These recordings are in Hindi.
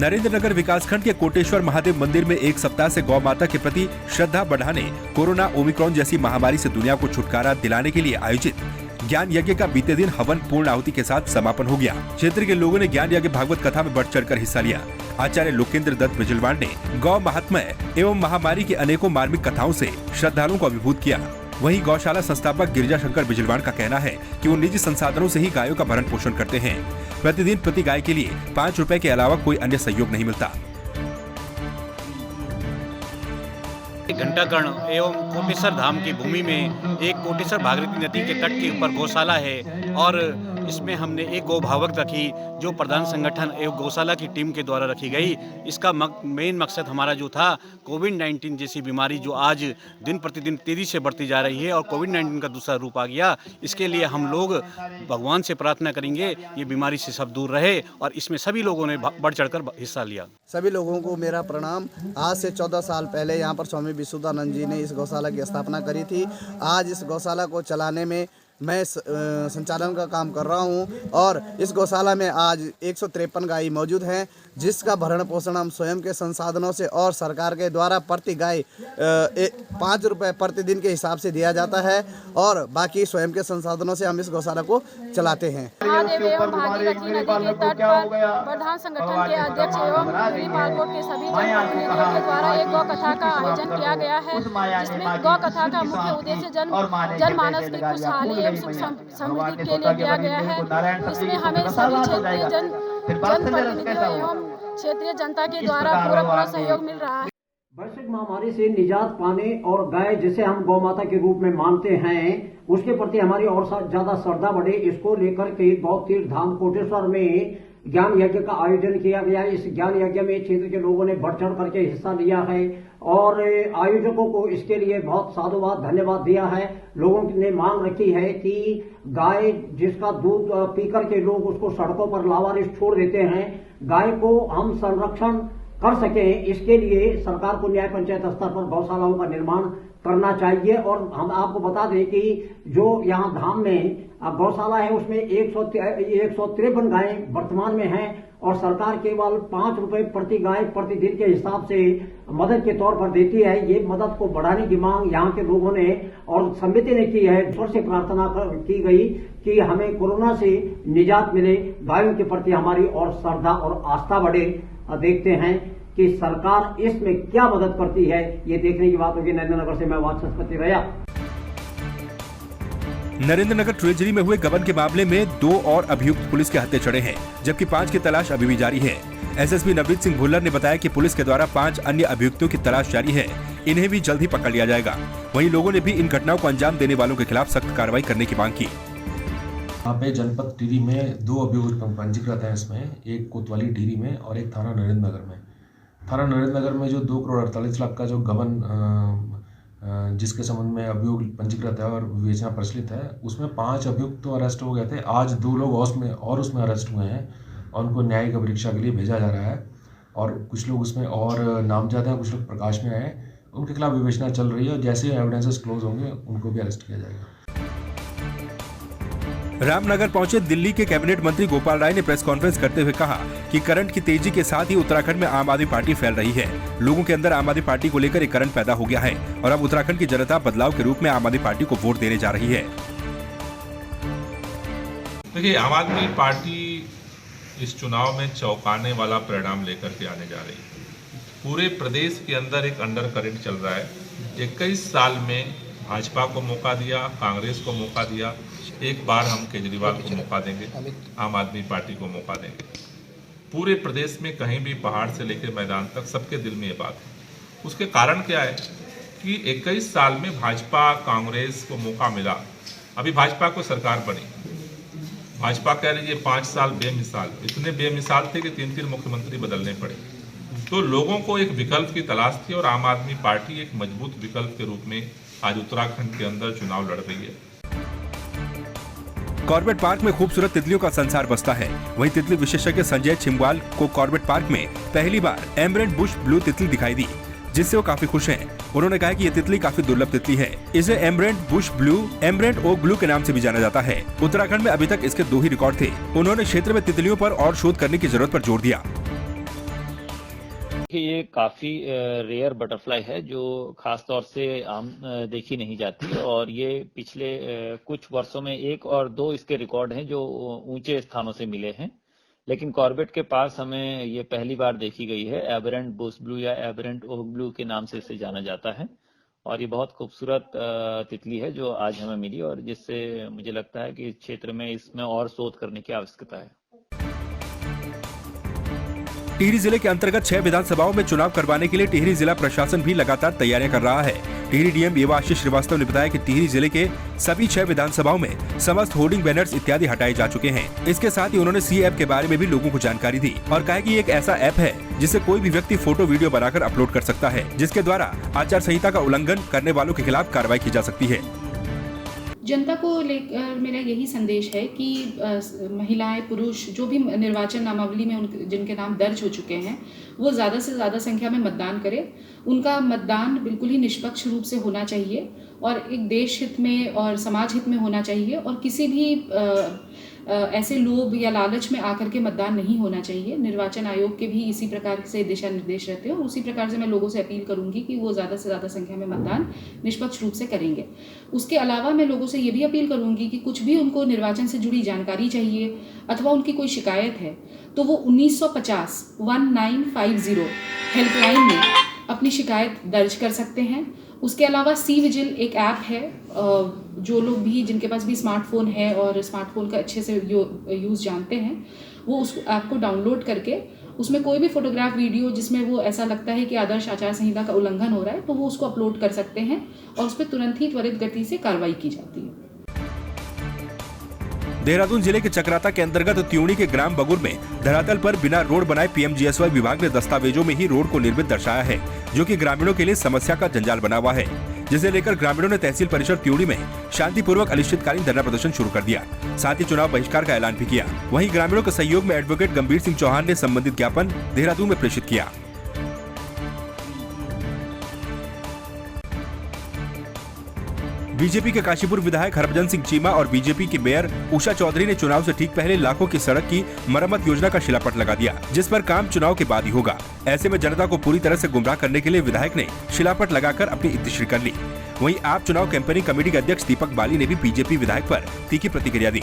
नरेंद्रनगर विकासखंड के कोटेश्वर महादेव मंदिर में एक सप्ताह से गौ माता के प्रति श्रद्धा बढ़ाने कोरोना ओमिक्रॉन जैसी महामारी से दुनिया को छुटकारा दिलाने के लिए आयोजित ज्ञान यज्ञ का बीते दिन हवन पूर्ण आहुति के साथ समापन हो गया। क्षेत्र के लोगों ने ज्ञान यज्ञ भागवत कथा में बढ़ चढ़कर हिस्सा लिया। आचार्य लोकेंद्र दत्त बिजलवाड़ ने गौ महात्म्य एवं महामारी की अनेकों मार्मिक कथाओं से श्रद्धालुओं को अभिभूत किया। वहीं गौशाला संस्थापक गिरिजा शंकर बिजलवाड़ का कहना है कि वो निजी संसाधनों से ही गायों का भरण पोषण करते हैं। प्रतिदिन प्रति गाय के लिए 5 रुपए के अलावा कोई अन्य सहयोग नहीं मिलता। घंटाकर्ण एवं कोटेश्वर धाम की भूमि में एक कोटेश्वर भागीरथी नदी के तट के ऊपर गौशाला है और इसमें हमने एक गौ भावक रखी जो प्रधान संगठन एवं गौशाला की टीम के द्वारा रखी गई। इसका मेन मकसद हमारा जो था कोविड-19 जैसी बीमारी जो आज दिन प्रतिदिन तेजी से बढ़ती जा रही है और कोविड-19 का दूसरा रूप आ गया, इसके लिए हम लोग भगवान से प्रार्थना करेंगे ये बीमारी से सब दूर रहे और इसमें सभी लोगों ने बढ़ चढ़कर हिस्सा लिया। सभी लोगों को मेरा प्रणाम। आज से 14 साल पहले यहाँ पर स्वामी विशुद्धानंद जी ने इस गौशाला की स्थापना करी थी। आज इस गौशाला को चलाने में मैं संचालन का काम कर रहा हूं और इस गौशाला में आज 153 गाय मौजूद हैं, जिसका भरण पोषण हम स्वयं के संसाधनों से और सरकार के द्वारा प्रति गाय 5 रुपए प्रतिदिन के हिसाब से दिया जाता है और बाकी स्वयं के संसाधनों से हम इस गौशाला को चलाते हैं। महादेव एवं भागीरथी नदी के तट पर प्रधान संगठन के अध्यक्ष एवं पालकोट के सभी जनप्रतिनिधियों के द्वारा एक गौ कथा का आयोजन किया गया है, जिसमें गौ कथा का मुख्य उद्देश्य जनमानस की खुशहाली सुख समृद्धि के लिए किया गया है। इसमें हमें सभी क्षेत्रीय जनप्रतिनिधियों एवं क्षेत्रीय जनता के द्वारा पूरा सहयोग मिल रहा है। वैश्विक महामारी से निजात पाने और गाय जिसे हम गौ माता के रूप में मानते हैं उसके प्रति हमारी और ज्यादा श्रद्धा बढ़े, इसको लेकर के गौ तीर्थ धाम कोटेश्वर में ज्ञान यज्ञ का आयोजन किया गया। इस ज्ञान यज्ञ में क्षेत्र के लोगों ने बढ़ चढ़ करके हिस्सा लिया है और आयोजकों को इसके लिए बहुत साधुवाद धन्यवाद दिया है। लोगों ने मांग रखी है कि गाय जिसका दूध पी करके लोग उसको सड़कों पर लावारिस छोड़ देते हैं, गाय को हम संरक्षण कर सकें, इसके लिए सरकार को न्याय पंचायत स्तर पर गौशालाओं का निर्माण करना चाहिए। और हम आपको बता दें कि जो यहाँ धाम में गौशाला है उसमें 153 गायें वर्तमान में हैं और सरकार केवल 5 रुपए प्रति गाय प्रतिदिन के हिसाब से मदद के तौर पर देती है। ये मदद को बढ़ाने की मांग यहाँ के लोगों ने और समिति ने की है। ईश्वर से प्रार्थना की गई कि हमें कोरोना से निजात मिले, गायों के प्रति हमारी और श्रद्धा और आस्था बढ़े। देखते हैं कि सरकार इसमें क्या मदद करती है, ये देखने की बात होगी। नरेंद्रनगर से मैं वाचस्पति रहा। नरेंद्रनगर ट्रेजरी में हुए गबन के मामले में 2 और अभियुक्त पुलिस के हत्थे चढ़े हैं, जबकि 5 की तलाश अभी भी जारी है। एसएसपी नवनीत सिंह भुल्लर ने बताया कि पुलिस के द्वारा 5 अन्य अभियुक्तों की तलाश जारी है, इन्हें भी जल्द ही पकड़ लिया जाएगा। वहीं लोगों ने भी इन घटनाओं को अंजाम देने वालों के खिलाफ सख्त कार्रवाई करने की मांग की। यहाँ पे जनपद टिहरी में 2 अभियुक्त पंजीकृत हैं, इसमें एक कोतवाली टिहरी में और एक थाना नरेंद्रनगर में। थाना नरेंद्रनगर में जो 2 करोड़ 48 लाख का जो गबन जिसके संबंध में अभियोग पंजीकृत है और विवेचना प्रचलित है, उसमें 5 अभियुक्त तो अरेस्ट हो गए थे। आज 2 लोग उसमें अरेस्ट हुए हैं और उनको न्यायिक परीक्षा के लिए भेजा जा रहा है और कुछ लोग उसमें और नामजद हैं, कुछ लोग प्रकाश में आए, उनके खिलाफ विवेचना चल रही है और जैसे एविडेंसेस क्लोज होंगे उनको भी अरेस्ट किया जाएगा। रामनगर पहुंचे दिल्ली के कैबिनेट मंत्री गोपाल राय ने प्रेस कॉन्फ्रेंस करते हुए कहा कि करंट की तेजी के साथ ही उत्तराखंड में आम आदमी पार्टी फैल रही है। लोगों के अंदर आम आदमी पार्टी को लेकर एक करंट पैदा हो गया है और अब उत्तराखंड की जनता बदलाव के रूप में आम आदमी पार्टी को वोट देने जा रही है। देखिए, आम आदमी पार्टी इस चुनाव में चौंकाने वाला परिणाम लेकर के आने जा रही है। पूरे प्रदेश के अंदर एक अंडर करंट चल रहा है। 21 साल में भाजपा को मौका दिया, कांग्रेस को मौका दिया, एक बार हम केजरीवाल को मौका देंगे, आम आदमी पार्टी को मौका देंगे। पूरे प्रदेश में कहीं भी पहाड़ से लेकर मैदान तक सबके दिल में ये बात है। उसके कारण क्या है कि 21 साल में भाजपा कांग्रेस को मौका मिला। अभी भाजपा को सरकार बनी, भाजपा कह रही है 5 साल बेमिसाल, इतने बेमिसाल थे कि 3-3 मुख्यमंत्री बदलने पड़े। तो लोगों को एक विकल्प की तलाश थी और आम आदमी पार्टी एक मजबूत विकल्प के रूप में आज उत्तराखंड के अंदर चुनाव लड़ रही है। कॉर्बेट पार्क में खूबसूरत तितलियों का संसार बसता है। वहीं तितली विशेषज्ञ संजय छिमवाल को कॉर्बेट पार्क में पहली बार एमरेंट बुश ब्लू तितली दिखाई दी, जिससे वो काफी खुश हैं। उन्होंने कहा कि ये तितली काफी दुर्लभ तितली है। इसे एमरेंट बुश ब्लू, एमरेंट ओक ब्लू के नाम से भी जाना जाता है। उत्तराखंड में अभी तक इसके 2 ही रिकॉर्ड थे। उन्होंने क्षेत्र में तितलियों पर और शोध करने की जरूरत पर जोर दिया। ये काफ़ी रेयर बटरफ्लाई है जो खास तौर से आम देखी नहीं जाती और ये पिछले कुछ वर्षों में एक और दो इसके रिकॉर्ड हैं जो ऊंचे स्थानों से मिले हैं, लेकिन कॉर्बेट के पास हमें ये पहली बार देखी गई है। एबरेंट बुश ब्लू या एबरेंट ओक ब्लू के नाम से इसे जाना जाता है और ये बहुत खूबसूरत तितली है जो आज हमें मिली और जिससे मुझे लगता है कि इस क्षेत्र में इसमें और शोध करने की आवश्यकता है। टिहरी जिले के अंतर्गत 6 विधानसभाओं में चुनाव करवाने के लिए टिहरी जिला प्रशासन भी लगातार तैयारियां कर रहा है। टिहरी डीएम देवाशीष श्रीवास्तव ने बताया कि टिहरी जिले के सभी 6 विधानसभाओं में समस्त होर्डिंग बैनर्स इत्यादि हटाए जा चुके हैं। इसके साथ ही उन्होंने सी ऐप के बारे में भी लोगों को जानकारी दी और कहा कि ये एक ऐसा ऐप है जिसे कोई भी व्यक्ति फोटो वीडियो बनाकर अपलोड कर सकता है, जिसके द्वारा आचार संहिता का उल्लंघन करने वालों के खिलाफ कार्रवाई की जा सकती है। जनता को लेकर मेरा यही संदेश है कि महिलाएं पुरुष जो भी निर्वाचन नामावली में जिनके नाम दर्ज हो चुके हैं वो ज़्यादा से ज़्यादा संख्या में मतदान करें। उनका मतदान बिल्कुल ही निष्पक्ष रूप से होना चाहिए और एक देश हित में और समाज हित में होना चाहिए और किसी भी ऐसे लोभ या लालच में आकर के मतदान नहीं होना चाहिए। निर्वाचन आयोग के भी इसी प्रकार से दिशा निर्देश रहते हैं और उसी प्रकार से मैं लोगों से अपील करूंगी कि वो ज़्यादा से ज़्यादा संख्या में मतदान निष्पक्ष रूप से करेंगे। उसके अलावा मैं लोगों से ये भी अपील करूंगी कि कुछ भी उनको निर्वाचन से जुड़ी जानकारी चाहिए अथवा उनकी कोई शिकायत है तो वो 1950 हेल्पलाइन में अपनी शिकायत दर्ज कर सकते हैं। उसके अलावा सी विजिल एक ऐप है, जो लोग भी जिनके पास भी स्मार्टफोन है और स्मार्टफोन का अच्छे से यूज़ जानते हैं वो उस ऐप को डाउनलोड करके उसमें कोई भी फोटोग्राफ वीडियो जिसमें वो ऐसा लगता है कि आदर्श आचार संहिता का उल्लंघन हो रहा है तो वो उसको अपलोड कर सकते हैं और उस पर तुरंत ही त्वरित गति से कार्रवाई की जाती है। देहरादून जिले के चक्राता के अंतर्गत त्यूणी के ग्राम बगुर में धरातल पर बिना रोड बनाए पीएमजीएसवाई विभाग ने दस्तावेजों में ही रोड को निर्मित दर्शाया है, जो कि ग्रामीणों के लिए समस्या का जंजाल बना हुआ है, जिसे लेकर ग्रामीणों ने तहसील परिषद त्यूणी में शांतिपूर्वक अनिश्चितकालीन धरना प्रदर्शन शुरू कर दिया। साथ ही चुनाव बहिष्कार का ऐलान भी किया। वहीं ग्रामीणों के सहयोग में एडवोकेट गंभीर सिंह चौहान ने संबंधित ज्ञापन देहरादून में प्रेषित किया। बीजेपी के काशीपुर विधायक हरभजन सिंह चीमा और बीजेपी के मेयर उषा चौधरी ने चुनाव से ठीक पहले लाखों की सड़क की मरम्मत योजना का शिलापट लगा दिया, जिस पर काम चुनाव के बाद ही होगा। ऐसे में जनता को पूरी तरह से गुमराह करने के लिए विधायक ने शिलापट लगाकर अपनी इत्तिश्री कर ली। वहीं आप चुनाव कैंपेनिंग कमेटी के अध्यक्ष दीपक बाली ने भी बीजेपी विधायक पर तीखी प्रतिक्रिया दी।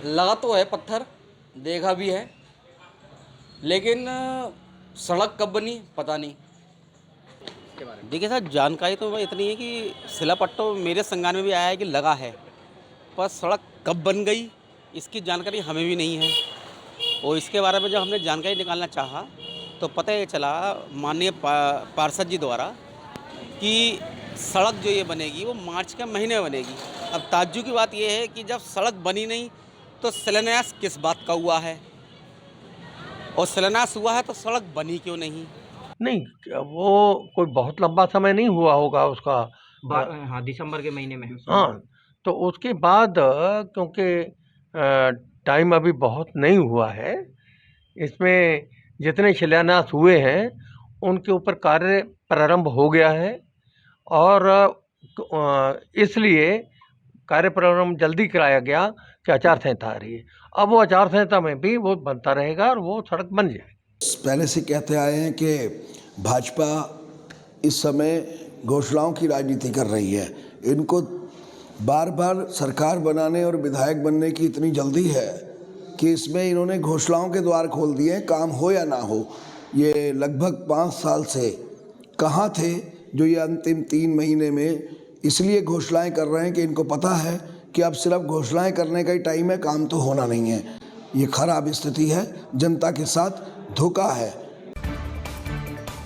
लगा तो है पत्थर, देखा भी है, लेकिन सड़क कब बनी पता नहीं। देखिए सर, जानकारी तो इतनी है कि शिलापट तो मेरे संज्ञान में भी आया है कि लगा है, पर सड़क कब बन गई इसकी जानकारी हमें भी नहीं है। और इसके बारे में जब हमने जानकारी निकालना चाहा तो पता ये चला माननीय पार्षद जी द्वारा कि सड़क जो ये बनेगी वो मार्च के महीने में बनेगी। अब ताज्जुब की बात ये है कि जब सड़क बनी नहीं तो शिलान्यास किस बात का हुआ है, और शिलान्यास हुआ है तो सड़क बनी क्यों नहीं? नहीं, वो कोई बहुत लंबा समय नहीं हुआ होगा उसका। हाँ, दिसंबर के महीने में। हाँ, तो उसके बाद क्योंकि टाइम अभी बहुत नहीं हुआ है, इसमें जितने शिलान्यास हुए हैं उनके ऊपर कार्य प्रारंभ हो गया है और इसलिए कार्य प्रारंभ जल्दी कराया गया कि आचार संहिता आ रही है। अब वो आचार संहिता में भी वो बनता रहेगा और वो सड़क बन जाएगी। पहले से कहते आए हैं कि भाजपा इस समय घोषणाओं की राजनीति कर रही है। इनको बार बार सरकार बनाने और विधायक बनने की इतनी जल्दी है कि इसमें इन्होंने घोषणाओं के द्वार खोल दिए, काम हो या ना हो। ये लगभग 5 साल से कहाँ थे जो ये अंतिम 3 महीने में इसलिए घोषणाएं कर रहे हैं कि इनको पता है कि अब सिर्फ घोषणाएं करने का ही टाइम है, काम तो होना नहीं है। ये खराब स्थिति है, जनता के साथ धोखा है।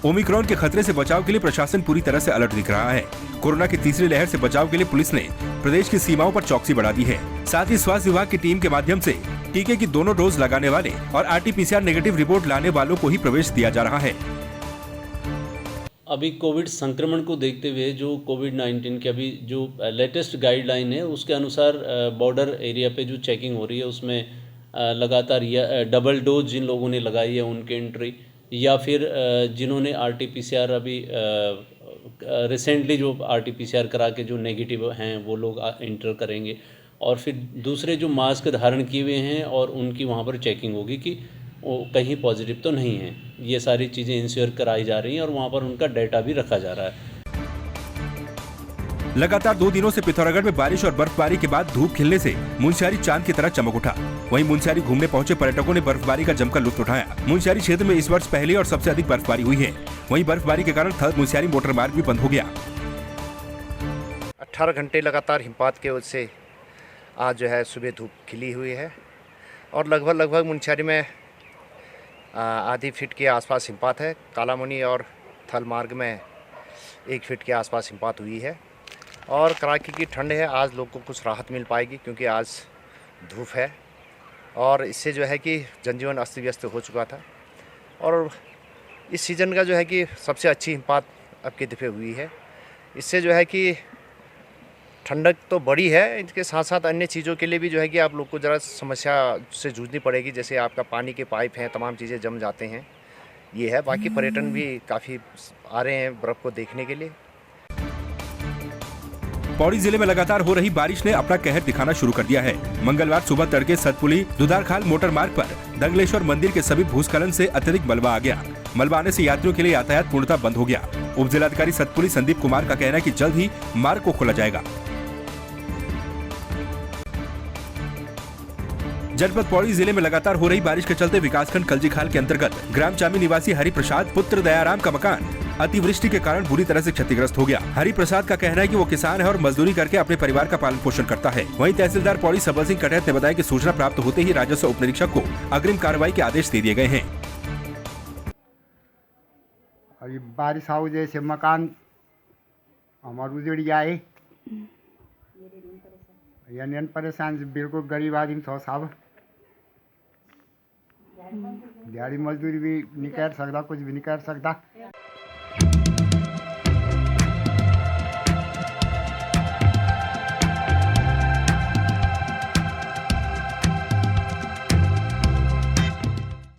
ओमिक्रॉन के खतरे से बचाव के लिए प्रशासन पूरी तरह से अलर्ट दिख रहा है। कोरोना की तीसरी लहर से बचाव के लिए पुलिस ने प्रदेश की सीमाओं पर चौकसी बढ़ा दी है। साथ ही स्वास्थ्य विभाग की टीम के माध्यम से टीके की दोनों डोज लगाने वाले और RT-PCR नेगेटिव रिपोर्ट लाने वालों को ही प्रवेश दिया जा रहा है। अभी कोविड संक्रमण को देखते हुए जो कोविड-19 की अभी जो लेटेस्ट गाइडलाइन है उसके अनुसार बॉर्डर एरिया पे जो चेकिंग हो रही है उसमें लगातार डबल डोज जिन लोगों ने लगाई है उनके एंट्री, या फिर जिन्होंने RT-PCR अभी रिसेंटली जो RT-PCR करा के जो नेगेटिव हैं वो लोग एंटर करेंगे, और फिर दूसरे जो मास्क धारण किए हुए हैं और उनकी वहाँ पर चेकिंग होगी कि वो कहीं पॉजिटिव तो नहीं है। ये सारी चीज़ें इंश्योर कराई जा रही हैं और वहाँ पर उनका डेटा भी रखा जा रहा है। लगातार 2 दिनों से पिथौरागढ़ में बारिश और बर्फबारी के बाद धूप खिलने से मुनस्यारी चांद की तरह चमक उठा। वहीं मुनस्यारी घूमने पहुंचे पर्यटकों ने बर्फबारी का जमकर लुत्फ उठाया। मुनस्यारी क्षेत्र में इस वर्ष पहली और सबसे अधिक बर्फबारी हुई है। वहीं बर्फबारी के कारण थल मुनस्यारी मोटर मार्ग भी बंद हो गया। 18 घंटे लगातार हिमपात के वजह से आज जो है सुबह धूप खिली हुई है और लगभग मुनस्यारी में आधी फीट के आसपास हिमपात है। कालामुनी और थल मार्ग में 1 फीट के आसपास हिमपात हुई है और कड़ाके की ठंड है। आज लोग को कुछ राहत मिल पाएगी क्योंकि आज धूप है और इससे जो है कि जनजीवन अस्त व्यस्त हो चुका था और इस सीज़न का जो है कि सबसे अच्छी हिमपात अब की दफ़े हुई है। इससे जो है कि ठंडक तो बड़ी है, इसके साथ साथ अन्य चीज़ों के लिए भी जो है कि आप लोग को ज़रा समस्या से जूझनी पड़ेगी। जैसे आपका पानी के पाइप हैं, तमाम चीज़ें जम जाते हैं, ये है। बाकी पर्यटन भी काफ़ी आ रहे हैं बर्फ़ को देखने के लिए। पौड़ी जिले में लगातार हो रही बारिश ने अपना कहर दिखाना शुरू कर दिया है। मंगलवार सुबह तड़के सतपुली दुधारखाल मोटर मार्ग पर दंगलेश्वर मंदिर के सभी भूस्खलन से अत्यधिक मलबा आ गया। मलबा आने से यात्रियों के लिए यातायात पूर्णतः बंद हो गया। उप जिलाधिकारी सतपुली संदीप कुमार का कहना है कि जल्द ही मार्ग को खोला जाएगा। जनपद पौड़ी जिले में लगातार हो रही बारिश के चलते विकासखंड कलजीखाल के अंतर्गत ग्राम चामी निवासी हरिप्रसाद पुत्र दयाराम का मकान अतिवृष्टि के कारण बुरी तरह से क्षतिग्रस्त हो गया। हरिप्रसाद का कहना है कि वो किसान है और मजदूरी करके अपने परिवार का पालन पोषण करता है। वहीं तहसीलदार पौड़ी सबल सिंह कटहत ने बताया कि सूचना प्राप्त होते ही राजस्व उप निरीक्षक को अग्रिम कार्रवाई के आदेश दे दिए गए हैं। अभी बारिश आओ जैसे मकान हमारे उजड़ जाए, यानी परेशान बिल्कुल गरीब आदमी थो साहब, दिहाड़ी मजदूरी भी नहीं कर सकता, कुछ भी नहीं कर सकता।